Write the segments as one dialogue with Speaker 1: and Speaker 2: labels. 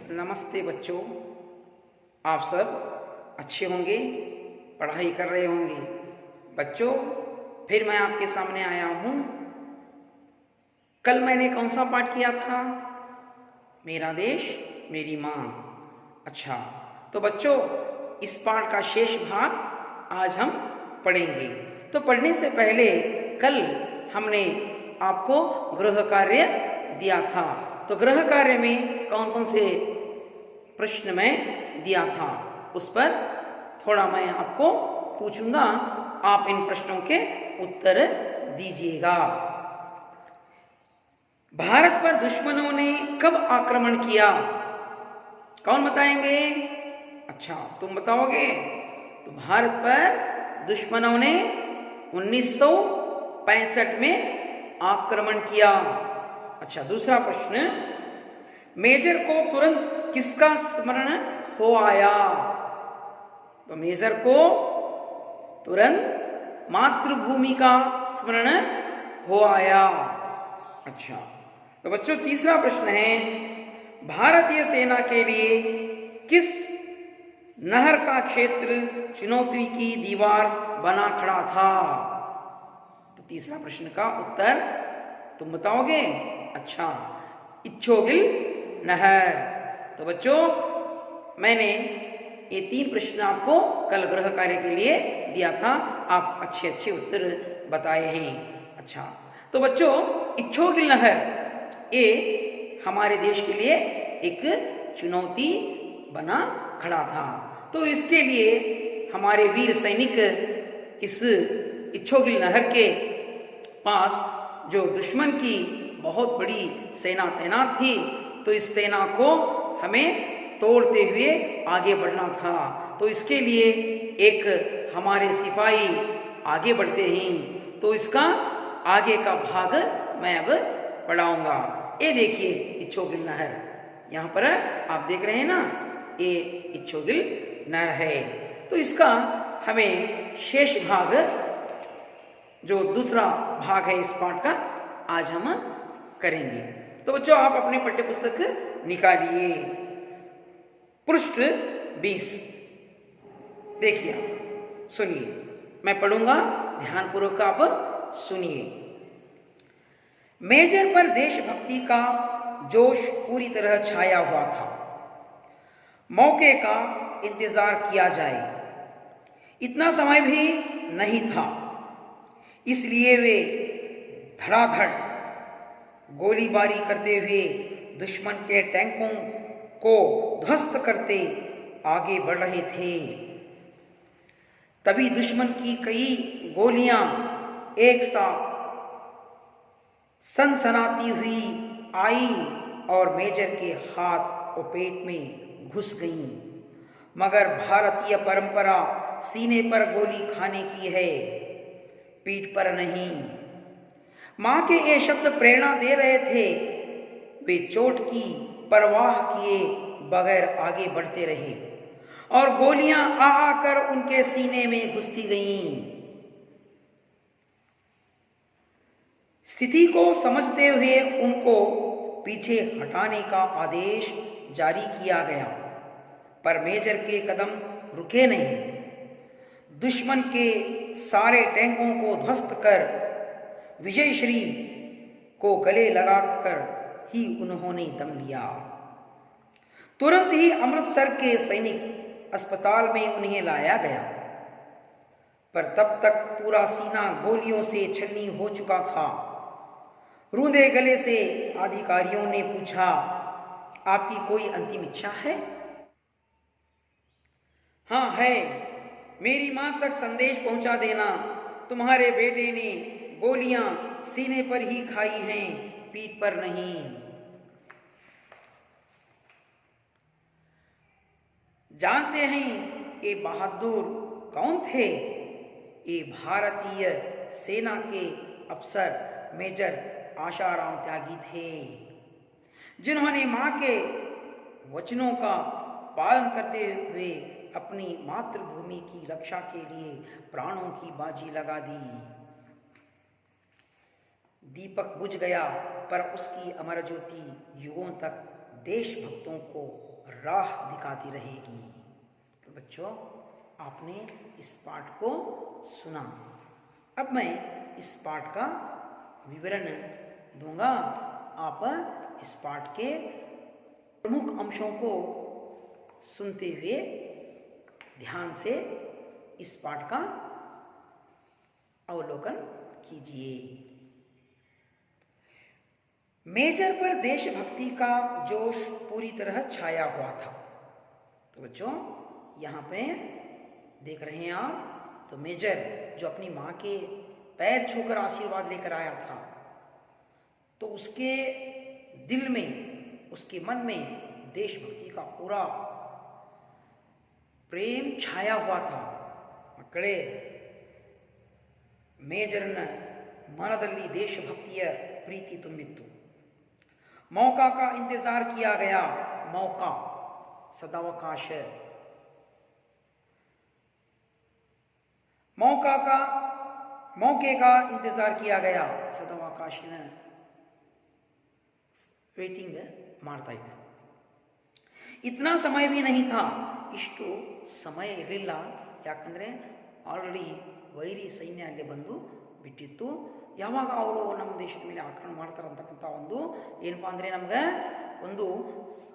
Speaker 1: नमस्ते बच्चों। आप सब अच्छे होंगे, पढ़ाई कर रहे होंगे। बच्चों, फिर मैं आपके सामने आया हूँ। कल मैंने कौन सा पाठ किया था? मेरा देश मेरी माँ। अच्छा, तो बच्चों इस पाठ का शेष भाग आज हम पढ़ेंगे। तो पढ़ने से पहले कल हमने आपको गृह कार्य दिया था। तो गृह कार्य में कौन कौन से प्रश्न मैं दिया था, उस पर थोड़ा मैं आपको पूछूंगा। आप इन प्रश्नों के उत्तर दीजिएगा। भारत पर दुश्मनों ने कब आक्रमण किया? कौन बताएंगे? अच्छा, तुम बताओगे। तो भारत पर दुश्मनों ने 1965 में आक्रमण किया। अच्छा, दूसरा प्रश्न, मेजर को तुरंत किसका स्मरण हो आया? तो मेजर को तुरंत मातृभूमि का स्मरण हो आया। अच्छा, तो बच्चों तीसरा प्रश्न है, भारतीय सेना के लिए किस नहर का क्षेत्र चुनौती की दीवार बना खड़ा था? तो तीसरा प्रश्न का उत्तर तुम बताओगे। अच्छा, इच्छोगिल नहर। तो बच्चों मैंने ये 3 प्रश्न आपको कल गृह कार्य के लिए दिया था। आप अच्छे अच्छे उत्तर बताए हैं। अच्छा, तो बच्चों इच्छोगिल नहर ये हमारे देश के लिए एक चुनौती बना खड़ा था। तो इसके लिए हमारे वीर सैनिक इस इच्छोगिल नहर के पास जो दुश्मन की बहुत बड़ी सेना तैनात थी, तो इस सेना को हमें तोड़ते हुए आगे बढ़ना था। तो इसके लिए एक हमारे सिपाही आगे बढ़ते हैं। तो इसका आगे का भाग मैं अब पढ़ाऊंगा। ये देखिए इच्छोगिल नहर, यहाँ पर आप देख रहे हैं ना, ये इच्छोगिल नहर है। तो इसका हमें शेष भाग, जो दूसरा भाग है इस पाठ का, आज हम करेंगे। तो बच्चों आप अपने पाठ्य पुस्तक निकालिए, पृष्ठ 20 देखिए, सुनिए, मैं पढ़ूंगा, ध्यानपूर्वक आप सुनिए। मेजर पर देशभक्ति का जोश पूरी तरह छाया हुआ था। मौके का इंतजार किया जाए इतना समय भी नहीं था, इसलिए वे धड़ाधड़ गोलीबारी करते हुए दुश्मन के टैंकों को ध्वस्त करते आगे बढ़ रहे थे। तभी दुश्मन की कई गोलियां एक साथ सनसनाती हुई आई और मेजर के हाथ और पेट में घुस गईं। मगर भारतीय परंपरा सीने पर गोली खाने की है, पीठ पर नहीं। मां के ये शब्द प्रेरणा दे रहे थे। वे चोट की परवाह किए बगैर आगे बढ़ते रहे और गोलियां आ आकर उनके सीने में घुसती गईं। स्थिति को समझते हुए उनको पीछे हटाने का आदेश जारी किया गया, पर मेजर के कदम रुके नहीं। दुश्मन के सारे टैंकों को ध्वस्त कर विजयश्री को गले लगाकर ही उन्होंने दम लिया। तुरंत ही अमृतसर के सैनिक अस्पताल में उन्हें लाया गया, पर तब तक पूरा सीना गोलियों से छन्नी हो चुका था। रूंधे गले से अधिकारियों ने पूछा, आपकी कोई अंतिम इच्छा है? हाँ है, मेरी मां तक संदेश पहुंचा देना। तुम्हारे बेटे ने गोलियां सीने पर ही खाई हैं, पीठ पर नहीं। जानते हैं ये बहादुर कौन थे? ये भारतीय सेना के अफसर मेजर आशाराम त्यागी थे, जिन्होंने मां के वचनों का पालन करते हुए अपनी मातृभूमि की रक्षा के लिए प्राणों की बाजी लगा दी। दीपक बुझ गया, पर उसकी अमर ज्योति युगों तक देशभक्तों को राह दिखाती रहेगी। तो बच्चों, आपने इस पाठ को सुना। अब मैं इस पाठ का विवरण दूंगा। आप इस पाठ के प्रमुख अंशों को सुनते हुए ध्यान से इस पाठ का अवलोकन कीजिए। मेजर पर देशभक्ति का जोश पूरी तरह छाया हुआ था। तो बच्चों, यहाँ पे देख रहे हैं आप, तो मेजर जो अपनी माँ के पैर छूकर आशीर्वाद लेकर आया था, तो उसके दिल में, उसके मन में देशभक्ति का पूरा प्रेम छाया हुआ था। ಮಕ್ಕಳೇ, ಮೇಜರ್ನ ಮನದಲ್ಲಿ ದೇಶಭಕ್ತಿಯ ಪ್ರೀತಿ ತುಂಬಿತ್ತು। मौका का इंतजार किया गया। मौका सदावकाश। मौके का इंतजार किया गया। सदावकाशिನ ವೇಟಿಂಗ್ ಮಾಡ್ತಾ ಇದ್ದೆ। इतना समय भी नहीं था, ಇಷ್ಟು ಸಮಯ ಇರಲಿಲ್ಲ। ಯಾಕಂದರೆ ಆಲ್ರೆಡಿ ವೈರಿ ಸೈನ್ಯ ಅಲ್ಲಿ ಬಂದು ಬಿಟ್ಟಿತ್ತು। ಯಾವಾಗ ಅವರು ನಮ್ಮ ದೇಶದ ಮೇಲೆ ಆಕ್ರಮಣ ಮಾಡ್ತಾರೆ ಅಂತಕ್ಕಂಥ ಒಂದು ಏನಪ್ಪ ಅಂದರೆ ನಮ್ಗೆ ಒಂದು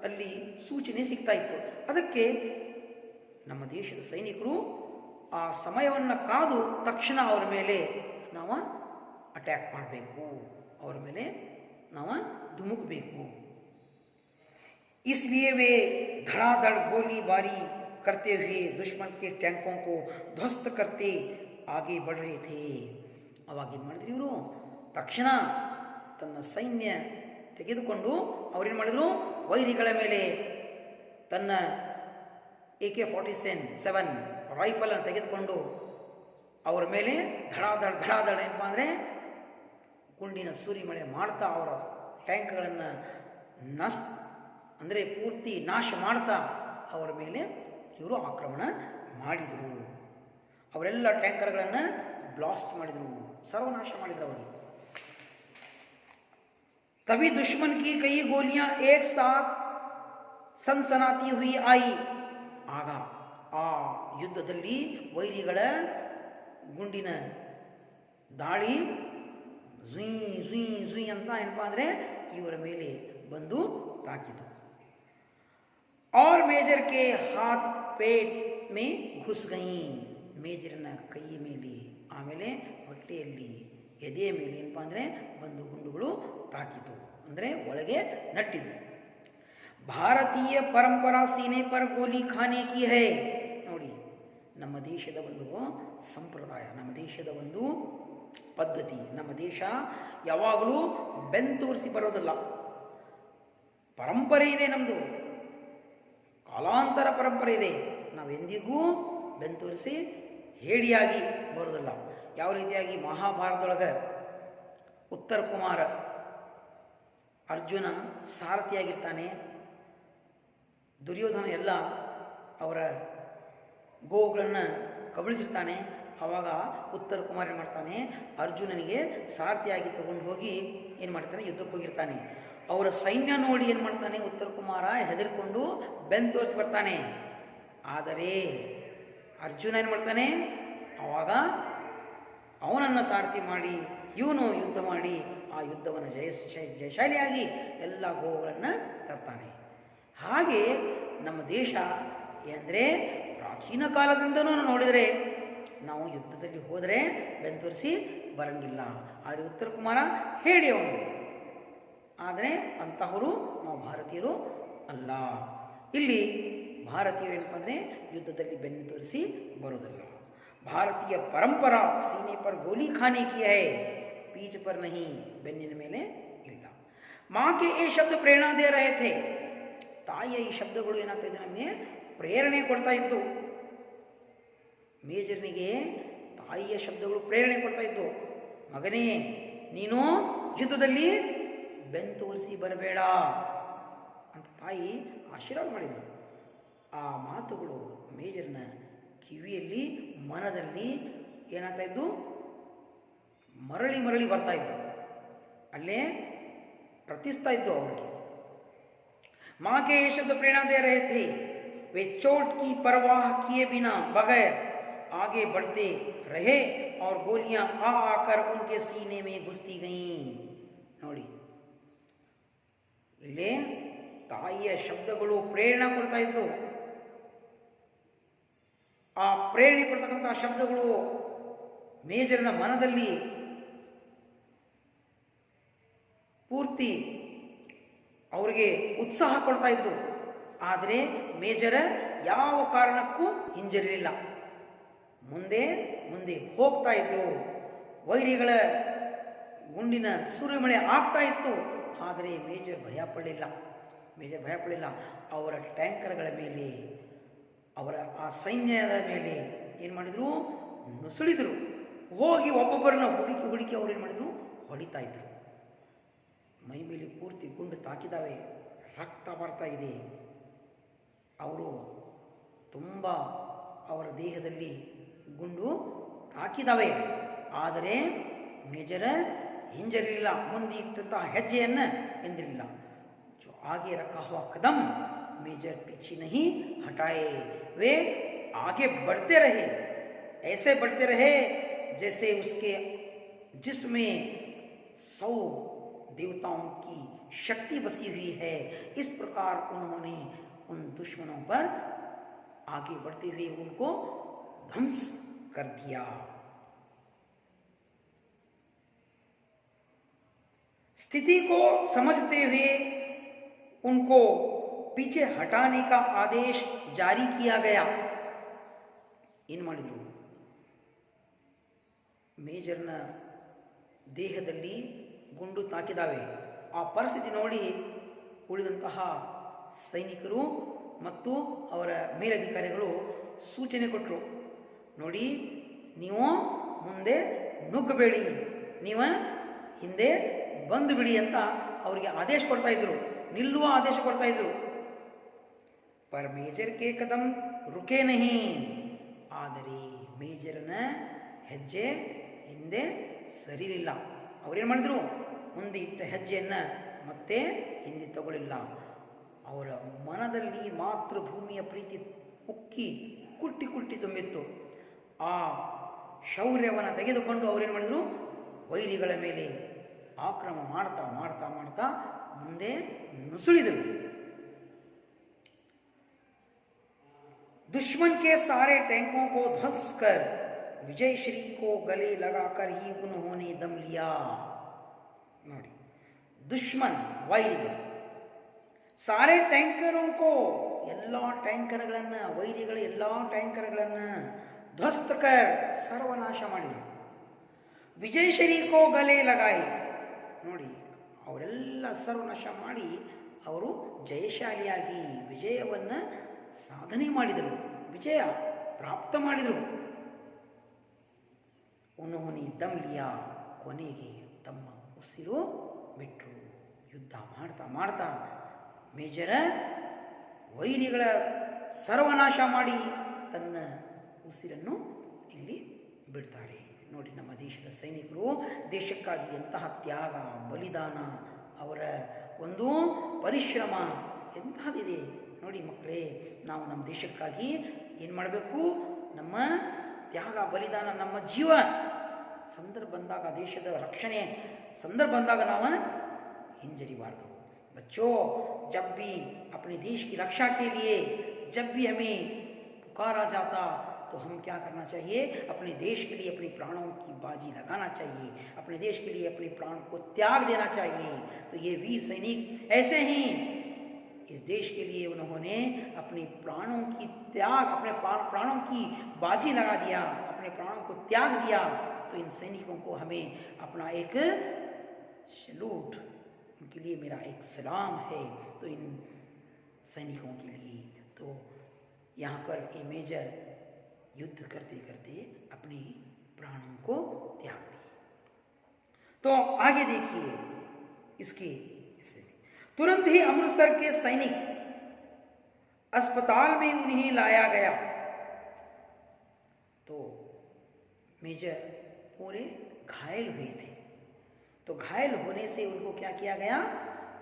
Speaker 1: ಅಲ್ಲಿ ಸೂಚನೆ ಸಿಗ್ತಾ ಇತ್ತು। ಅದಕ್ಕೆ ನಮ್ಮ ದೇಶದ ಸೈನಿಕರು ಆ ಸಮಯವನ್ನು ಕಾದು ತಕ್ಷಣ ಅವರ ಮೇಲೆ ನಾವು ಅಟ್ಯಾಕ್ ಮಾಡಬೇಕು, ಅವರ ಮೇಲೆ ನಾವು ಧುಮುಕಬೇಕು। इसलिए वे धड़ाधड़ गोलीबारी करते हुए दुश्मन के टैंकों को ध्वस्त करते आगे बढ़ रहे थे। ಅವಾಗ ಏನು ಮಾಡಿದ್ರು ಇವರು, ತಕ್ಷಣ ತನ್ನ ಸೈನ್ಯ ತೆಗೆದುಕೊಂಡು ಅವರೇನು ಮಾಡಿದರು, ವೈರಿಗಳ ಮೇಲೆ ತನ್ನ AK-47 ರೈಫಲನ್ನು ತೆಗೆದುಕೊಂಡು ಅವರ ಮೇಲೆ ಧಡಾಧಡ ಏನಪ್ಪ ಅಂದರೆ ಗುಂಡಿನ ಸೂರಿಮಳೆ ಮಾಡ್ತಾ ಅವರ ಟ್ಯಾಂಕ್ಗಳನ್ನು ಅಂದರೆ ಪೂರ್ತಿ ನಾಶ ಮಾಡ್ತಾ ಅವರ ಮೇಲೆ ಇವರು ಆಕ್ರಮಣ ಮಾಡಿದರು। ಅವರೆಲ್ಲ ಟ್ಯಾಂಕರ್ಗಳನ್ನು ಬ್ಲಾಸ್ಟ್ ಮಾಡಿದರು, ಸರ್ವನಾಶ ಮಾಡಿದರು ಅವರು। तभी दुश्मन की कई गोलियां एक साथ सनसनाती हुई आई। ಆಗ ಆ ಯುದ್ಧದಲ್ಲಿ ವೈರಿಗಳ ಗುಂಡಿನ ದಾಳಿ ಝುಯ್ ಅಂತ ಏನಪ್ಪ ಅಂದರೆ ಇವರ ಮೇಲೆ ಬಂದು ತಾಕಿತು। और मेजर के हाथ पेट में घुस गई। ಮೇಜರ್ನ ಕೈ ಮೇಲೆ, ಆಮೇಲೆ ಹೊಟ್ಟೆಯಲ್ಲಿ, ಎದೆಯ ಮೇಲೆ ಏನಪ್ಪ ಅಂದರೆ ಬಂದು ಗುಂಡುಗಳು ತಾಕಿತು, ಅಂದರೆ ಒಳಗೆ ನಟ್ಟಿತು। ಭಾರತೀಯ ಪರಂಪರಾ ಸೀನೆ ಪರ ಗೋಲಿ ಖಾನೆ ಕಿ ಹೈ। ನೋಡಿ, ನಮ್ಮ ದೇಶದ ಒಂದು ಸಂಪ್ರದಾಯ, ನಮ್ಮ ದೇಶದ ಒಂದು ಪದ್ಧತಿ, ನಮ್ಮ ದೇಶ ಯಾವಾಗಲೂ ಬೆಂತೋರಿಸಿ ಬರೋದಿಲ್ಲ, ಪರಂಪರೆ ಇದೆ ನಮ್ಮದು, ಕಾಲಾಂತರ ಪರಂಪರೆ ಇದೆ। ನಾವೆಂದಿಗೂ ಬೆಂತೋರಿಸಿ ಹೇಡಿಯಾಗಿ ಬರೋದಿಲ್ಲ। ಯಾವ ರೀತಿಯಾಗಿ ಮಹಾಭಾರತದೊಳಗೆ ಉತ್ತರ ಕುಮಾರ ಅರ್ಜುನ ಸಾರಥಿಯಾಗಿರ್ತಾನೆ, ದುರ್ಯೋಧನ ಎಲ್ಲ ಅವರ ಗೋವುಗಳನ್ನು ಕಬಳಿಸಿರ್ತಾನೆ, ಆವಾಗ ಉತ್ತರ ಕುಮಾರ ಏನು ಮಾಡ್ತಾನೆ, ಅರ್ಜುನನಿಗೆ ಸಾರಥಿಯಾಗಿ ತಗೊಂಡು ಹೋಗಿ ಏನು ಮಾಡ್ತಾನೆ, ಯುದ್ಧಕ್ಕೆ ಹೋಗಿರ್ತಾನೆ। ಅವರ ಸೈನ್ಯ ನೋಡಿ ಏನು ಮಾಡ್ತಾನೆ, ಉತ್ತರ ಕುಮಾರ ಹೆದರ್ಕೊಂಡು ಬೆನ್ನು ತೋರಿಸಿ ಬರ್ತಾನೆ। ಆದರೆ ಅರ್ಜುನ ಏನು ಮಾಡ್ತಾನೆ, ಆವಾಗ ಅವನನ್ನು ಸಾರಥಿ ಮಾಡಿ ಇವನು ಯುದ್ಧ ಮಾಡಿ ಆ ಯುದ್ಧವನ್ನು ಜಯಶಾಲಿಯಾಗಿ ಎಲ್ಲ ಗೋವುಗಳನ್ನು ತರ್ತಾನೆ। ಹಾಗೆ ನಮ್ಮ ದೇಶ ಏನಂದರೆ ಪ್ರಾಚೀನ ಕಾಲದಿಂದಲೂ ನೋಡಿದರೆ ನಾವು ಯುದ್ಧದಲ್ಲಿ ಹೋದರೆ ಬೆಂತೋರಿಸಿ ಬರಂಗಿಲ್ಲ। ಆದರೆ ಉತ್ತರ ಕುಮಾರ ಹೇಳಿ ಅವನು, ಆದರೆ ಅಂತಹವರು ನಾವು ಭಾರತೀಯರು ಅಲ್ಲ। ಇಲ್ಲಿ ಭಾರತೀಯರು ಏನಪ್ಪ ಅಂದರೆ ಯುದ್ಧದಲ್ಲಿ ಬೆನ್ನು ತೋರಿಸಿ ಬರೋದಿಲ್ಲ। ಭಾರತೀಯ ಪರಂಪರಾ ಸೀನೆ ಪರ್ ಗೋಲಿ ಖಾನೆ ಕಿ ಹೈ, ಪೀಠ ಪರ್ ನಹಿ, ಬೆನ್ನಿನ ಮೇಲೆ ಇಲ್ಲ। ಮಾಕೆ ಈ ಶಬ್ದ ಪ್ರೇರಣಾ ದೇ ರಹೆ ಥೆ, ತಾಯಿಯ ಈ ಶಬ್ದಗಳು ಏನಾಗ್ತಾ ಇದೆ, ನಮಗೆ ಪ್ರೇರಣೆ ಕೊಡ್ತಾ ಇದ್ದು। ಮೇಜರ್ನಿಗೆ ತಾಯಿಯ ಶಬ್ದಗಳು ಪ್ರೇರಣೆ ಕೊಡ್ತಾ ಇದ್ದು, ಮಗನೇ ನೀನು ಯುದ್ಧದಲ್ಲಿ ಬೆನ್ನು ತೋರಿಸಿ ಬರಬೇಡ ಅಂತ ತಾಯಿ ಆಶೀರ್ವಾದ ಮಾಡಿದ್ರು। ಆ ಮಾತುಗಳು ಮೇಜರ್ನ ಕಿವಿಯಲ್ಲಿ, ಮನದಲ್ಲಿ ಏನಾಗ್ತಾ ಇದ್ದು, ಮರಳಿ ಬರ್ತಾ ಇದ್ದು, ಅಲ್ಲೇ ಪ್ರತಿಸ್ತಾ ಇದ್ದು ಅವರಿಗೆ। मां के ये शब्द प्रेरणा दे रहे थे। वे चोट की परवाह किए बिना बगैर आगे बढ़ते रहे और गोलियां आ आकर उनके सीने में घुसती गईं। ನೋಡಿ, ಇಲ್ಲಿ ತಾಯಿಯ ಶಬ್ದಗಳು ಪ್ರೇರಣೆ ಕೊಡ್ತಾ ಇದ್ದು, ಆ ಪ್ರೇರಣೆ ಕೊಡ್ತಕ್ಕಂತಹ ಶಬ್ದಗಳು ಮೇಜರ್ನ ಮನದಲ್ಲಿ ಪೂರ್ತಿ ಅವರಿಗೆ ಉತ್ಸಾಹ ಕೊಡ್ತಾ ಇತ್ತು. ಆದರೆ ಮೇಜರ ಯಾವ ಕಾರಣಕ್ಕೂ ಹಿಂಜರಿಲಿಲ್ಲ, ಮುಂದೆ ಮುಂದೆ ಹೋಗ್ತಾ ಇದ್ರು. ವೈರಿಗಳ ಗುಂಡಿನ ಸುರಿಮಳೆ ಆಗ್ತಾ ಇತ್ತು, ಆದರೆ ಮೇಜರ್ ಭಯ ಪಡಲಿಲ್ಲ. ಅವರ ಟ್ಯಾಂಕರ್ಗಳ ಮೇಲೆ, ಅವರ ಆ ಸೈನ್ಯದ ಮೇಲೆ ಏನು ಮಾಡಿದರು, ನುಸುಳಿದರು. ಹೋಗಿ ಒಬ್ಬೊಬ್ಬರನ್ನ ಹುಡುಕಿ ಅವ್ರು ಏನು ಮಾಡಿದರು, ಹೊಡಿತಾ ಇದ್ರು. ಮೈ ಮೇಲೆ ಪೂರ್ತಿ ಗುಂಡು ತಾಕಿದಾವೆ, ರಕ್ತ ಬರ್ತಾ ಇದೆ. ಅವರು ತುಂಬ ಅವರ ದೇಹದಲ್ಲಿ ಗುಂಡು ತಾಕಿದಾವೆ. ಆದರೆ ಮೇಜರ ಹಿಂಜರಿಲಿಲ್ಲ, ಮುಂದೆ ಇಟ್ಟಂತಹ ಹೆಜ್ಜೆಯನ್ನು ಎಂದಿರಲಿಲ್ಲ. जो आगे रखा हुआ कदम मेजर पीछे नहीं हटाए, वे आगे बढ़ते रहे, ऐसे बढ़ते रहे जैसे उसके जिसमें 100 देवताओं की शक्ति बसी हुई है। इस प्रकार उन्होंने उन दुश्मनों पर आगे बढ़ते हुए उनको ध्वंस कर दिया। स्थिति को समझते हुए उनको पीछे हटाने का आदेश जारी किया गया। ಏನು ಮಾಡಿದ್ರು, ಮೇಜರ್ನ ದೇಹದಲ್ಲಿ ಗುಂಡು ತಾಕಿದಾವೆ. ಆ ಪರಿಸ್ಥಿತಿ ನೋಡಿ ಉಳಿದಂತಹ ಸೈನಿಕರು ಮತ್ತು ಅವರ ಮೇಲಧಿಕಾರಿಗಳು ಸೂಚನೆ ಕೊಟ್ಟರು. ನೋಡಿ, ನೀವು ಮುಂದೆ ನುಗ್ಗಬೇಡಿ, ನೀವು ಹಿಂದೆ ಬಂದು ಬಿಡಿ ಅಂತ ಅವರಿಗೆ ಆದೇಶ ಕೊಡ್ತಾ ಇದ್ರು, ನಿಲ್ಲುವ ಆದೇಶ ಕೊಡ್ತಾ ಇದ್ರು. ಪರ್ ಮೇಜರ್ ಕೆ ಕದಂ ರುಕೆ ನಹಿ, ಆದರೆ ಮೇಜರ್ನ ಹೆಜ್ಜೆ ಹಿಂದೆ ಸರಿಲಿಲ್ಲ. ಅವ್ರೇನು ಮಾಡಿದ್ರು, ಮುಂದೆ ಇಟ್ಟ ಹೆಜ್ಜೆಯನ್ನು ಮತ್ತೆ ಹಿಂದೆ ತಗೊಳ್ಳಿಲ್ಲ. ಅವರ ಮನದಲ್ಲಿ ಮಾತೃಭೂಮಿಯ ಪ್ರೀತಿ ಉಕ್ಕಿ ಕುಟ್ಟಿ ತುಂಬಿತ್ತು. ಆ ಶೌರ್ಯವನ್ನು ತೆಗೆದುಕೊಂಡು ಅವರೇನು ಮಾಡಿದ್ರು, ವೈರಿಗಳ ಮೇಲೆ ಆಕ್ರಮಣ ಮಾಡ್ತಾ ಮುಂದೆ ನುಸುಳಿದರು. दुश्मन के सारे टैंकों को ध्वस्त कर विजय श्री को गले लगाकर ही उन्होंने दम लिया। ನೋಡಿ, दुश्मन ವೈರಿಗಳು ಸಾರೆ ಟ್ಯಾಂಕರೋं को, ಎಲ್ಲ ಟ್ಯಾಂಕರ್ಗಳನ್ನು, ವೈರಿಗಳ ಎಲ್ಲ ಟ್ಯಾಂಕರ್ಗಳನ್ನು ಧ್ವಸ್ತ ಕರ್, ಸರ್ವನಾಶ ಮಾಡಿದರು. ವಿಜಯಶ್ರೀ ಕೋ ಗಲೆ ಲಗಾಯಿ, ನೋಡಿ ಅವರೆಲ್ಲ ಸರ್ವನಾಶ ಮಾಡಿ ಅವರು ಜಯಶಾಲಿಯಾಗಿ ವಿಜಯವನ್ನು ಸಾಧನೆ ಮಾಡಿದರು, ವಿಜಯ ಪ್ರಾಪ್ತ ಮಾಡಿದರು. ಉನ್ಹೋನೆ ದಮ್ ಲಿಯಾ, ಕೊನೆಗೆ ತಮ್ಮ ಉಸಿರು ಬಿಟ್ಟರು. ಯುದ್ಧ ಮಾಡ್ತಾ ಮೇಜರ ವೈರಿಗಳ ಸರ್ವನಾಶ ಮಾಡಿ ತನ್ನ ಉಸಿರನ್ನು ಇಲ್ಲಿ ಬಿಡ್ತಾರೆ. ನೋಡಿ, ನಮ್ಮ ದೇಶದ ಸೈನಿಕರು ದೇಶಕ್ಕಾಗಿ ಎಂತಹ ತ್ಯಾಗ, ಬಲಿದಾನ, ಅವರ ಒಂದು ಪರಿಶ್ರಮ ಎಂತಹದಿದೆ ನೋಡಿ ಮಕ್ಕಳೇ. ನಾವು ನಮ್ಮ ದೇಶಕ್ಕಾಗಿ ಏನು ಮಾಡಬೇಕು, ನಮ್ಮ ತ್ಯಾಗ ಬಲಿದಾನ, ನಮ್ಮ ಜೀವ ಸಂದರ್ಭ ಬಂದಾಗ, ದೇಶದ ರಕ್ಷಣೆ ಸಂದರ್ಭ ಬಂದಾಗ ನಾವು ಹಿಂಜರಿಬಾರ್ದು. बच्चों, जब भी अपने देश की रक्षा के लिए जब भी हमें पुकारा जाता तो हम क्या करना चाहिए, अपने देश के लिए अपने प्राणों की बाजी लगाना चाहिए, अपने देश के लिए अपने प्राण को त्याग देना चाहिए। तो ये वीर सैनिक ऐसे ही इस देश के लिए उन्होंने अपने प्राणों की त्याग, अपने प्राणों की बाजी लगा दिया, अपने प्राणों को त्याग दिया। तो इन सैनिकों को हमें अपना एक सैल्यूट, उनके लिए मेरा एक सलाम है। तो इन सैनिकों के लिए तो यहाँ पर ये मेजर युद्ध करते करते अपने प्राणों को त्याग दिए। तो आगे देखिए इसके तुरंत ही अमृतसर के सैनिक अस्पताल में उन्हें लाया गया। तो मेजर पूरे घायल हुए थे, तो घायल होने से उनको क्या किया गया,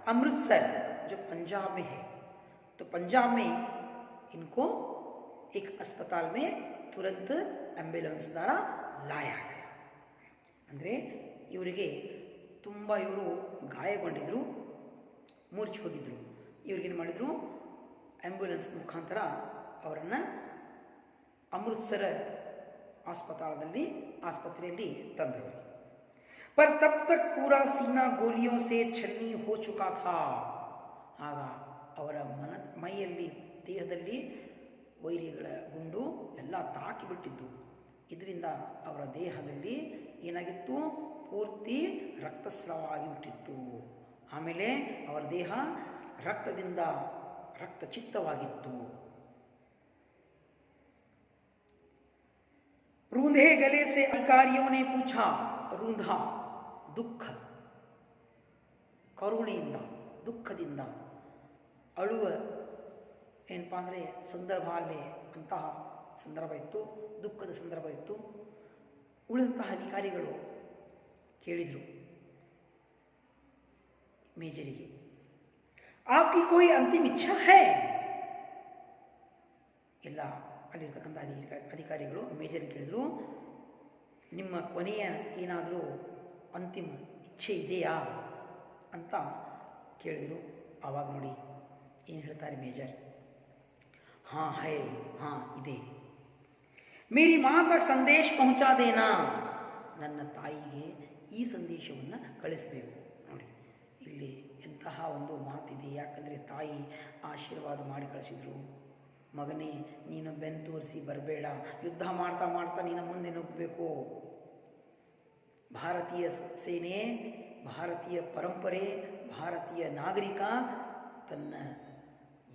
Speaker 1: अमृतसर जो पंजाब में है, पंजाब में इनको एक अस्पताल में तुरंत ಆಂಬ್ಯುಲೆನ್ಸ್ ದ್ವಾರ ಲಾಯ ಆಗಯ. ಅಂದರೆ ಇವರಿಗೆ ತುಂಬ ಇವರು ಗಾಯಗೊಂಡಿದ್ರು, ಮೂರ್ಛೆ ಹೋಗಿದ್ರು. ಇವ್ರಿಗೇನು ಮಾಡಿದರು, ಆಂಬ್ಯುಲೆನ್ಸ್ ಮುಖಾಂತರ ಅವರನ್ನು ಅಮೃತ್ಸರ ಆಸ್ಪತ್ರೆಯಲ್ಲಿ ತಂದರು. पर तब तक पूरा सीना गोलियों से छन्नी हो चुका था. ಆಗ ಅವರ ಮೈಯಲ್ಲಿ ದೇಹದಲ್ಲಿ ವೈರಿಗಳ ಗುಂಡು ಎಲ್ಲ ತಾಕಿಬಿಟ್ಟಿದ್ದು. ಇದರಿಂದ ಅವರ ದೇಹದಲ್ಲಿ ಏನಾಗಿತ್ತು, ಪೂರ್ತಿ ರಕ್ತಸ್ರಾವ ಆಗಿಬಿಟ್ಟಿತ್ತು. ಆಮೇಲೆ ಅವರ ದೇಹ ರಕ್ತದಿಂದ ರಕ್ತಚಿತ್ತವಾಗಿತ್ತು. रूंधे गले से अधिकारियों ने पूछा. रूंधा ದುಃಖ, ಕರುಣೆಯಿಂದ ದುಃಖದಿಂದ ಅಳುವ ಏನಪ್ಪ ಅಂದರೆ ಸಂದರ್ಭ, ಅಲ್ಲೇ ಅಂತಹ ಸಂದರ್ಭ ಇತ್ತು, ದುಃಖದ ಸಂದರ್ಭ ಇತ್ತು. ಉಳಿದಂತಹ ಅಧಿಕಾರಿಗಳು ಕೇಳಿದರು ಮೇಜರಿಗೆ, ಆಪ್ಕಿ ಕೋಯಿ ಅಂತಿಮ ಇಚ್ಛಾ ಹೈ? ಎಲ್ಲ ಅಲ್ಲಿರ್ತಕ್ಕಂಥ ಅಧಿಕಾರಿಗಳು ಮೇಜರ್ ಕೇಳಿದರು, ನಿಮ್ಮ ಕೊನೆಯ ಏನಾದರೂ ಅಂತಿಮ ಇಚ್ಛೆ ಇದೆಯಾ ಅಂತ ಕೇಳಿದರು. ಆವಾಗ ನೋಡಿ ಏನು ಹೇಳ್ತಾರೆ ಮೇಜರ್, ಹಾಂ ಹೈ, ಹಾಂ ಇದೆ. ಮೇರಿ ಮಾँ तक ಸಂದೇಶ ಪਹੁಂಚಾ ದೇನಾ. ನನ್ನ ತಾಯಿಗೆ ಈ ಸಂದೇಶವನ್ನು ಕಳಿಸಬೇಕು. ನೋಡಿ ಇಲ್ಲಿ ಎಂತಹ ಒಂದು ಮಾತಿದೆ. ಯಾಕಂದರೆ ತಾಯಿ ಆಶೀರ್ವಾದ ಮಾಡಿ ಕಳಿಸಿದರು. ಮಗನೇ, ನೀನು ಬೆನ್ನು ತೋರಿಸಿ ಬರಬೇಡ, ಯುದ್ಧ ಮಾಡ್ತಾ ಮಾಡ್ತಾ ನೀನು ಮುಂದೆ ನುಗ್ಗಬೇಕು. ಭಾರತೀಯ ಸೇನೆ, ಭಾರತೀಯ ಪರಂಪರೆ, ಭಾರತೀಯ ನಾಗರಿಕ ತನ್ನ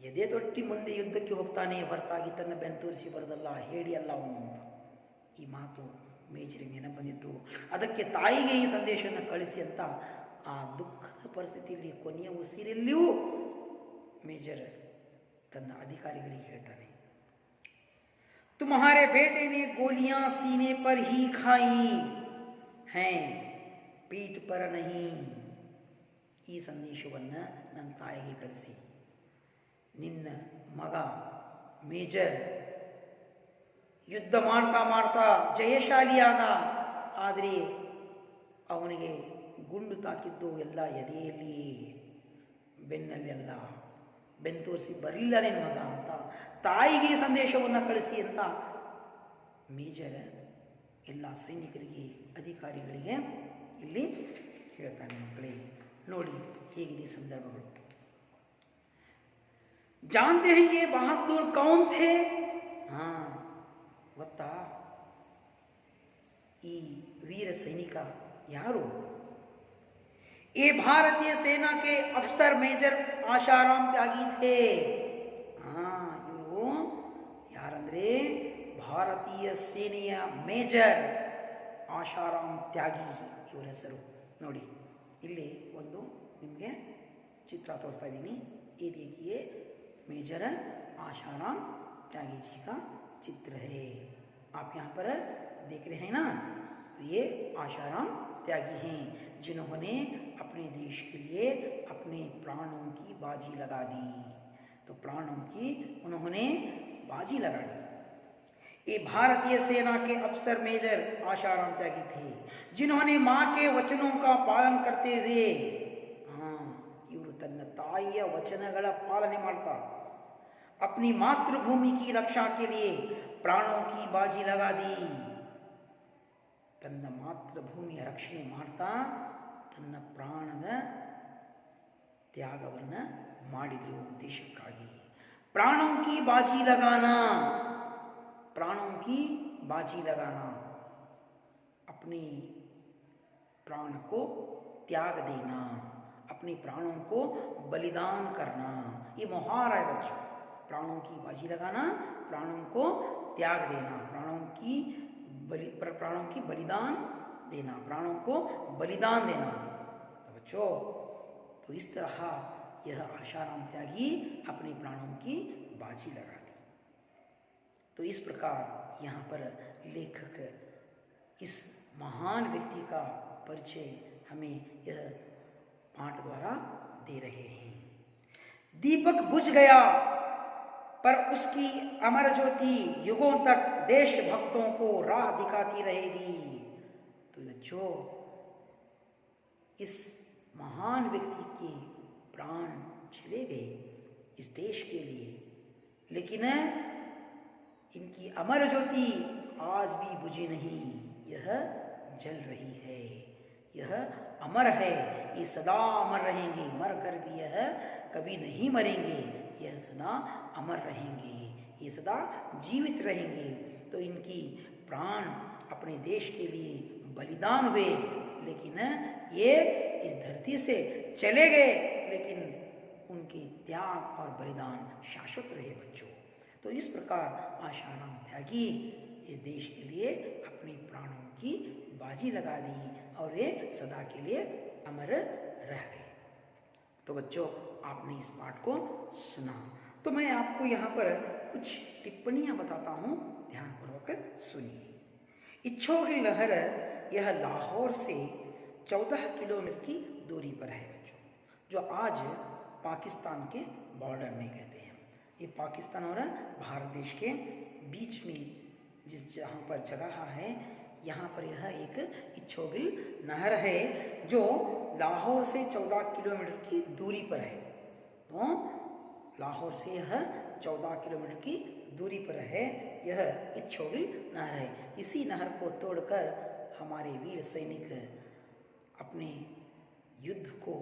Speaker 1: ಎದೆ ತೊಟ್ಟಿ ಮುಂದೆ ಯುದ್ಧಕ್ಕೆ ಹೋಗ್ತಾನೆ ಹೊರತಾಗಿ ತನ್ನ ಬೆನ್ನು ತೋರಿಸಿ ಬರೋದಲ್ಲ, ಹೇಳಿ ಅಲ್ಲ ಅವನು ಅಂತ. ಈ ಮಾತು ಮೇಜರಿಗೆ ನೆನಪು ಬಂದಿತ್ತು. ಅದಕ್ಕೆ ತಾಯಿಗೆ ಈ ಸಂದೇಶವನ್ನು ಕಳಿಸಿ ಅಂತ ಆ ದುಃಖದ ಪರಿಸ್ಥಿತಿಯಲ್ಲಿ ಕೊನೆಯ ಉಸಿರಲ್ಲಿಯೂ ಮೇಜರ್ ತನ್ನ ಅಧಿಕಾರಿಗಳಿಗೆ ಹೇಳ್ತಾನೆ, तुम्हारे बेटे ने गोलियां सीने पर ही खाई हैं, पीठ पर नहीं. ಈ ಸಂದೇಶವನ್ನು ನನ್ನ ತಾಯಿಗೆ ಕಳಿಸಿ. ನಿನ್ನ ಮಗ ಮೇಜರ್ ಯುದ್ಧ ಮಾಡ್ತಾ ಮಾಡ್ತಾ ಜಯಶಾಲಿಯಾದ, ಆದರೆ ಅವನಿಗೆ ಗುಂಡು ತಾಕಿದ್ದು ಎಲ್ಲ ಎದೆಯಲ್ಲಿ, ಬೆನ್ನಲ್ಲೆಲ್ಲ. ಬೆನ್ನು ತೋರಿಸಿ ಬರಲಿಲ್ಲ ನಿನ್ನ ಮಗ ಅಂತ ತಾಯಿಗೆ ಸಂದೇಶವನ್ನು ಕಳಿಸಿ ಅಂತ ಮೇಜರ್ ಎಲ್ಲ ಸೈನಿಕರಿಗೆ, ಅಧಿಕಾರಿಗಳಿಗೆ ಇಲ್ಲಿ ಹೇಳ್ತಾನೆ. ಮಕ್ಕಳೇ ನೋಡಿ ಹೇಗಿದೆ ಸಂದರ್ಭಗಳು. जानते हैं ये बहादुर कौन थे? हाँ, ಗೊತ್ತಾ ಈ ವೀರ ಸೈನಿಕ ಯಾರು? ये भारतीय सेना के अफसर मेजर आशाराम त्यागी थे. ಇವರು ಯಾರಂದ್ರೆ ಭಾರತೀಯ ಸೇನೆಯ ಮೇಜರ್ ಆಶಾರಾಮ್ ತ್ಯಾಗಿ ಇವರ ಹೆಸರು. ನೋಡಿ ಇಲ್ಲಿ ಒಂದು ನಿಮಗೆ ಚಿತ್ರ ತೋರಿಸ್ತಾ ಇದ್ದೀನಿ. ये देखिए मेजर आशाराम त्यागी जी का चित्र है. आप यहाँ पर देख रहे हैं ना. तो ये आशाराम त्यागी हैं जिन्होंने अपने देश के लिए अपने प्राणों की बाजी लगा दी. तो प्राणों की उन्होंने बाजी लगा दी. ये भारतीय सेना के अफसर मेजर आशाराम त्यागी थे जिन्होंने माँ के वचनों का पालन करते हुए, ಇವರು ತನ್ನ ತಾಯಿಯ ವಚನಗಳ ಪಾಲನೆ ಮಾಡ್ತಾ, अपनी मातृभूमि की रक्षा के लिए प्राणों की बाजी लगा दी. ತನ್ನ ಮಾತೃಭೂಮಿಯ ರಕ್ಷಣೆ ಮಾಡ್ತಾ ತನ್ನ ಪ್ರಾಣದ ತ್ಯಾಗವನ್ನು ಮಾಡಿದರು ದೇಶಕ್ಕಾಗಿ. प्राणों की बाजी लगाना, प्राणों की बाजी लगाना, अपने प्राण को त्याग देना, अपने प्राणों को बलिदान करना. ये मुहार है बच्चों. प्राणों की बाजी लगाना, प्राणों को त्याग देना, प्राणों की बलिदान देना, प्राणों को बलिदान देना. तो बच्चों, तो इस तरह यह आशाराम त्यागी अपने प्राणों की बाजी लगा दी. तो इस प्रकार यहाँ पर लेखक इस महान व्यक्ति का परिचय हमें यह पाठ द्वारा दे रहे हैं. दीपक बुझ गया पर उसकी अमर ज्योति युगों तक देशभक्तों को राह दिखाती रहेगी। तो बच्चों, इस महान व्यक्ति के प्राण चले गए इस देश के लिए, लेकिन इनकी अमर ज्योति आज भी बुझी नहीं, यह जल रही है, यह अमर है, ये सदा अमर रहेंगे, मर कर भी यह कभी नहीं मरेंगे, यह सदा अमर रहेंगे, ये सदा जीवित रहेंगे। तो इनकी प्राण अपने देश के लिए बलिदान हुए, लेकिन ये इस धरती से चले गए, लेकिन उनके त्याग और बलिदान शाश्वत रहे बच्चों। तो इस प्रकार आशाराम त्यागी इस देश के लिए अपने प्राणों की बाजी लगा दी और वे सदा के लिए अमर रह गए। तो बच्चों, आपने इस पाठ को सुना, तो मैं आपको यहाँ पर कुछ टिप्पणियाँ बताता हूँ, ध्यानपूर्वक सुनिए। इच्छोगिल नहर यह लाहौर से 14 किलोमीटर की दूरी पर है बच्चों, जो आज पाकिस्तान के बॉर्डर में कहते हैं। ये पाकिस्तान और भारत देश के बीच में जिस जहाँ पर जगह है, यहाँ पर यह एक इच्छोगिल नहर है जो लाहौर से 14 किलोमीटर की दूरी पर है। तो लाहौर से यह 14 किलोमीटर की दूरी पर है, यह इच्छोगिल नहर है। इसी नहर को तोड़कर हमारे वीर सैनिक अपने युद्ध को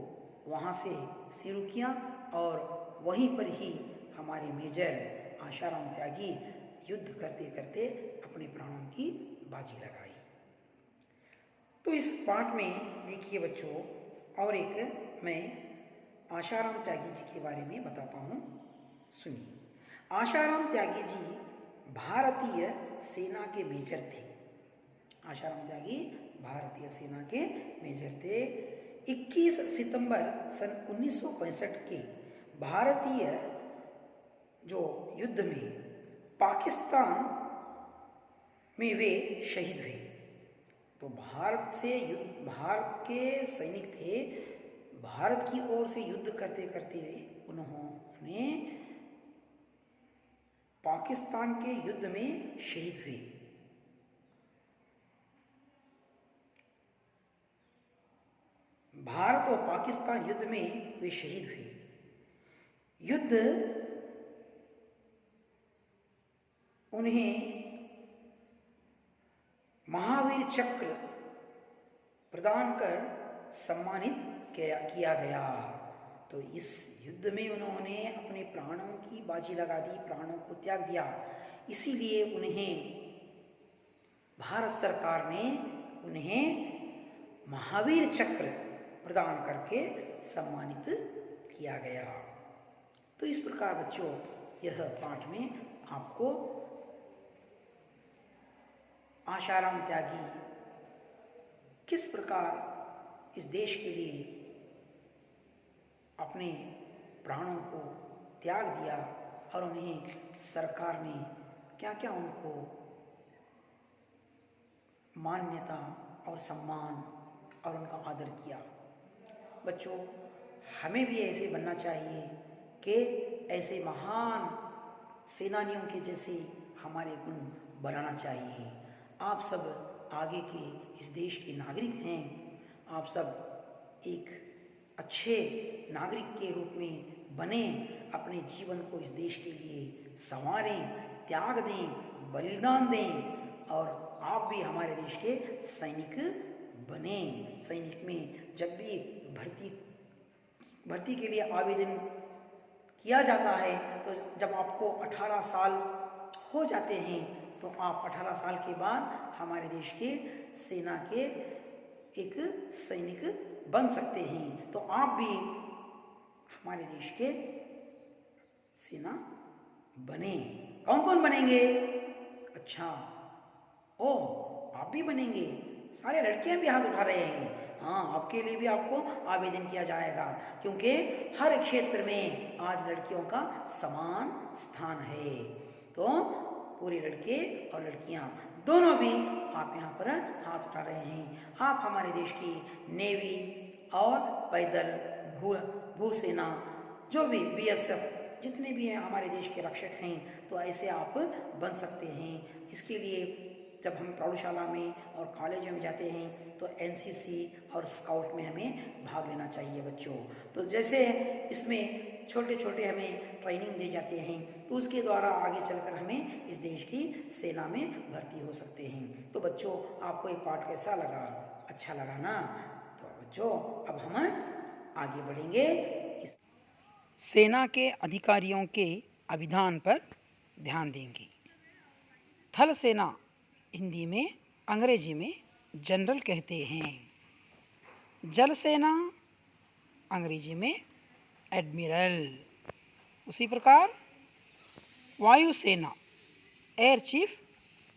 Speaker 1: वहाँ से शुरू किया और वहीं पर ही हमारे मेजर आशाराम त्यागी युद्ध करते करते अपने प्राणों की बाजी लगाई। तो इस पाठ में देखिए बच्चों, और एक मैं आशाराम त्यागी जी के बारे में बताता हूँ, सुनिए। आशाराम त्यागी जी भारतीय सेना के मेजर थे। आशाराम त्यागी भारतीय सेना के मेजर थे। 21 सितंबर सन 1965 के भारतीय जो युद्ध में पाकिस्तान में वे शहीद हुए। तो भारत के सैनिक थे, भारत की ओर से युद्ध करते करते उन्होंने पाकिस्तान के युद्ध में शहीद हुए। भारत और पाकिस्तान युद्ध में वे शहीद हुए। युद्ध उन्हें महावीर चक्र प्रदान कर सम्मानित किया गया। तो इस युद्ध में उन्होंने अपने प्राणों की बाजी लगा दी, प्राणों को त्याग दिया, इसीलिए उन्हें भारत सरकार ने उन्हें महावीर चक्र प्रदान करके सम्मानित किया गया। तो इस प्रकार बच्चों, यह पाठ में आपको आशाराम त्यागी किस प्रकार इस देश के लिए अपने प्राणों को त्याग दिया और उन्हें सरकार ने क्या क्या उनको मान्यता और सम्मान और उनका आदर किया। बच्चों, हमें भी ऐसे बनना चाहिए कि ऐसे महान सेनानियों के जैसे हमारे गुण बनाना चाहिए। आप सब आगे के इस देश के नागरिक हैं, आप सब एक अच्छे नागरिक के रूप में बने, अपने जीवन को इस देश के लिए संवारें, त्याग दें, बलिदान दें और आप भी हमारे देश के सैनिक बने। सैनिक में जब भी भर्ती के लिए आवेदन किया जाता है, तो जब आपको 18 साल हो जाते हैं तो आप 18 साल के बाद हमारे देश के सेना के एक सैनिक बन सकते हैं। तो आप भी हमारे देश के सेना बने। कौन कौन बनेंगे? अच्छा, आप भी बनेंगे। सारे लड़कियां भी हाथ उठा रहे हैं। हाँ, आपके लिए भी आपको आवेदन किया जाएगा, क्योंकि हर क्षेत्र में आज लड़कियों का समान स्थान है। तो पूरे लड़के और लड़कियां दोनों भी आप यहाँ पर हाथ उठा रहे हैं। आप हमारे देश की नेवी और पैदल भूसेना जो भी BSF जितने भी हैं हमारे देश के रक्षक हैं, तो ऐसे आप बन सकते हैं। इसके लिए जब हम प्रौढ़शाला में और कॉलेज में जाते हैं तो एनसीसी और स्काउट में हमें भाग लेना चाहिए बच्चों। तो जैसे इसमें छोटे छोटे हमें ट्रेनिंग दी जाते हैं, तो उसके द्वारा आगे चलकर हमें इस देश की सेना में भर्ती हो सकते हैं। तो बच्चों, आपको ये पाठ कैसा लगा? अच्छा लगा ना? तो बच्चों, अब हम आगे बढ़ेंगे। इस सेना के अधिकारियों के अभिधान पर ध्यान देंगे। थल सेना हिंदी में, अंग्रेजी में जनरल कहते हैं। जल सेना अंग्रेजी में एडमिरल। उसी प्रकार वायुसेना एयर चीफ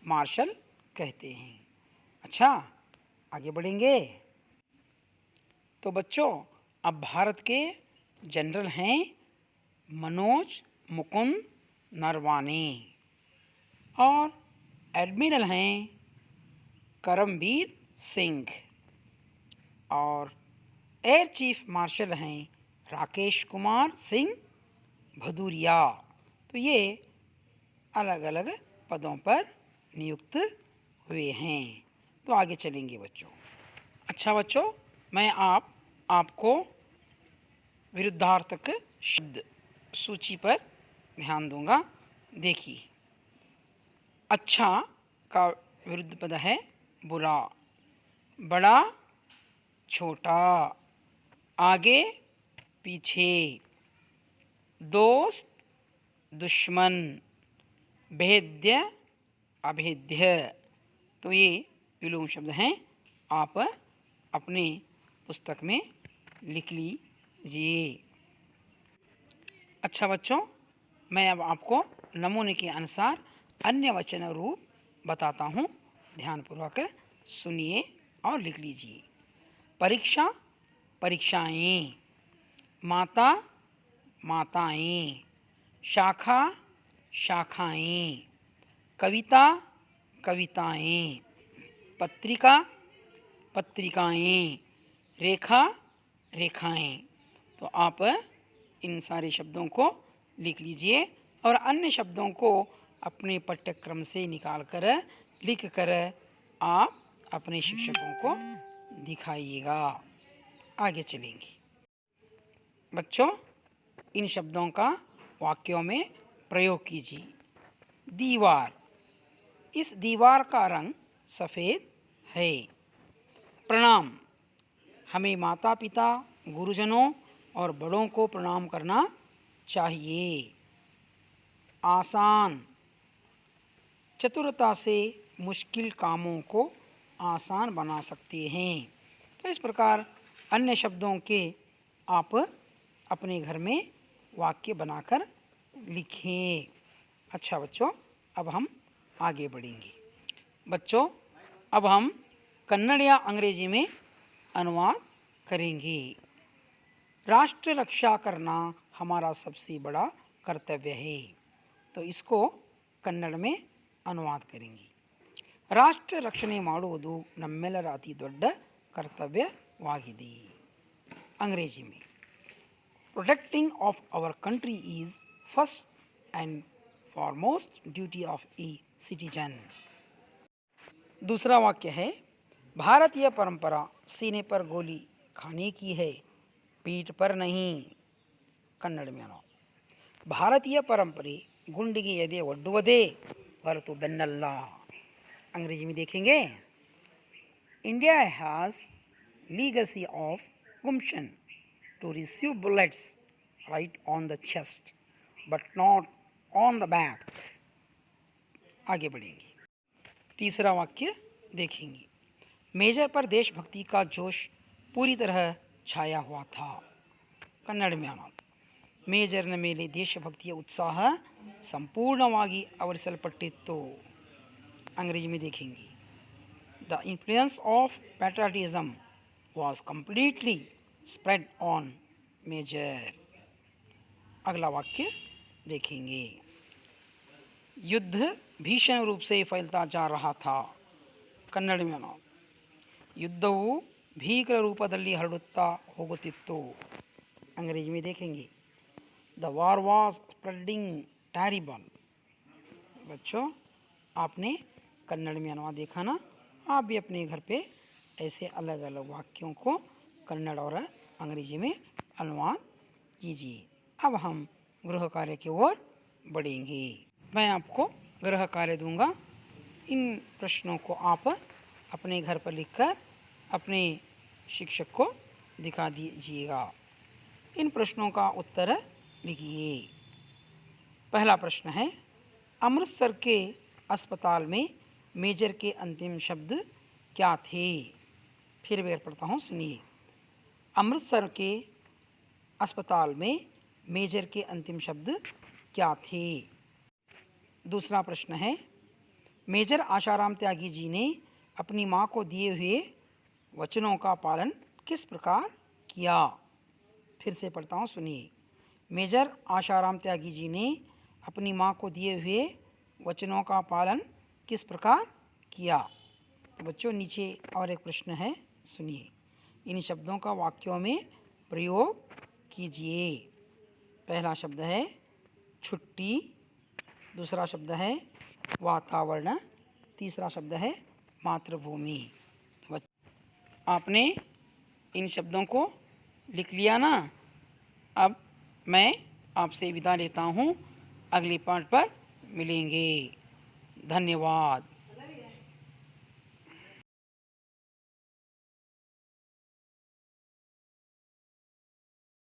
Speaker 1: मार्शल कहते हैं। अच्छा, आगे बढ़ेंगे। तो बच्चों, अब भारत के जनरल हैं मनोज मुकुंद नरवाने और एडमिरल हैं करमबीर सिंह और एयर चीफ मार्शल हैं राकेश कुमार सिंह भदूरिया। तो ये अलग अलग पदों पर नियुक्त हुए हैं। तो आगे चलेंगे बच्चों। अच्छा बच्चों, मैं आपको विरुद्धार्थक शब्द सूची पर ध्यान दूंगा। देखिए, अच्छा का विरुद्ध पद है बुरा, बड़ा छोटा, आगे पीछे, दोस्त दुश्मन, भेद्य अभेद्य। तो ये विलोम शब्द हैं, आप अपने पुस्तक में लिख लीजिए। अच्छा बच्चों, मैं अब आपको नमूने के अनुसार अन्य वचन रूप बताता हूँ, ध्यानपूर्वक सुनिए और लिख लीजिए। परीक्षा परीक्षाएं, माता माताएं, शाखा शाखाएं, कविता कविताएं, पत्रिका पत्रिकाएं, रेखा रेखाएं। तो आप इन सारे शब्दों को लिख लीजिए और अन्य शब्दों को अपने पाठ्यक्रम से निकालकर लिख कर आप अपने शिक्षकों को दिखाइएगा। आगे चलेंगे बच्चों। इन शब्दों का वाक्यों में प्रयोग कीजिए। दीवार, इस दीवार का रंग सफ़ेद है। प्रणाम, हमें माता पिता, गुरुजनों और बड़ों को प्रणाम करना चाहिए। आसान, चतुरता से मुश्किल कामों को आसान बना सकते हैं। तो इस प्रकार अन्य शब्दों के आप अपने घर में वाक्य बनाकर लिखें। अच्छा बच्चों, अब हम आगे बढ़ेंगे। बच्चों, अब हम कन्नड़ या अंग्रेजी में अनुवाद करेंगे। राष्ट्र रक्षा करना हमारा सबसे बड़ा कर्तव्य है। तो इसको कन्नड़ में अनुवाद करेंगे। ರಾಷ್ಟ್ರ ರಕ್ಷಣೆ ಮಾಡುವುದು ನಮ್ಮೆಲ್ಲರ ಅತಿ ದೊಡ್ಡ ಕರ್ತವ್ಯವಾಗಿದೆ. अंग्रेजी में protecting of our country is first and foremost duty of a citizen. दूसरा वाक्य है भारतीय परंपरा सीने पर गोली खाने की है, पीठ पर नहीं. कन्नड़ में ಭಾರತೀಯ ಪರಂಪರೆ ಗುಂಡಿಗೆ ಎದೆ ಒಡ್ಡುವುದೇ ಹೊರತು ಬೆನ್ನಲ್ಲ. अंग्रेजी में देखेंगे India has legacy of gumption to receive bullets right on the chest but not on the back. आगे बढ़ेंगे. तीसरा वाक्य देखेंगे मेजर पर देशभक्ति का जोश पूरी तरह छाया हुआ था. कन्नड़ में ಮೇಜರ್ನ ಮೇಲೆ ದೇಶಭಕ್ತಿಯ ಉತ್ಸಾಹ ಸಂಪೂರ್ಣವಾಗಿ ಆವರಿಸಲ್ಪಟ್ಟಿತ್ತು. अंग्रेजी में देखेंगे the influence of patriotism was completely spread on major. अगला वाक्य देखेंगे युद्ध भीषण रूप से फैलता जा रहा था. कन्नड़ में युद्धವು ಭೀಕರ ರೂಪದಲ್ಲಿ ಹರಡುತ್ತಾ ಹೋಗುತ್ತಿತ್ತು. अंग्रेजी में देखेंगे the war was spreading terrible. बच्चों आपने कन्नड़ में अनुवाद देखा ना, आप भी अपने घर पे ऐसे अलग अलग वाक्यों को कन्नड़ और अंग्रेजी में अनुवाद कीजिए। अब हम गृह कार्य की ओर बढ़ेंगे। मैं आपको गृह कार्य दूंगा। इन प्रश्नों को आप अपने घर पर लिखकर अपने शिक्षक को दिखा दीजिएगा। इन प्रश्नों का उत्तर लिखिए। पहला प्रश्न है, अमृतसर के अस्पताल में मेजर के अंतिम शब्द क्या थे? फिर बेर पढ़ता हूँ, सुनिए। अमृतसर के अस्पताल में मेजर के अंतिम शब्द क्या थे? दूसरा प्रश्न है, मेजर आशाराम त्यागी जी ने अपनी मां को दिए हुए वचनों का पालन किस प्रकार किया? फिर से पढ़ता हूँ, सुनिए। मेजर आशाराम त्यागी जी ने अपनी मां को दिए हुए वचनों का पालन किस प्रकार किया? तो बच्चों नीचे और एक प्रश्न है, सुनिए। इन शब्दों का वाक्यों में प्रयोग कीजिए। पहला शब्द है छुट्टी, दूसरा शब्द है वातावरण, तीसरा शब्द है मातृभूमि। आपने इन शब्दों को लिख लिया ना? अब मैं आपसे विदा लेता हूँ, अगले पाठ पर मिलेंगे। धन्यवाद।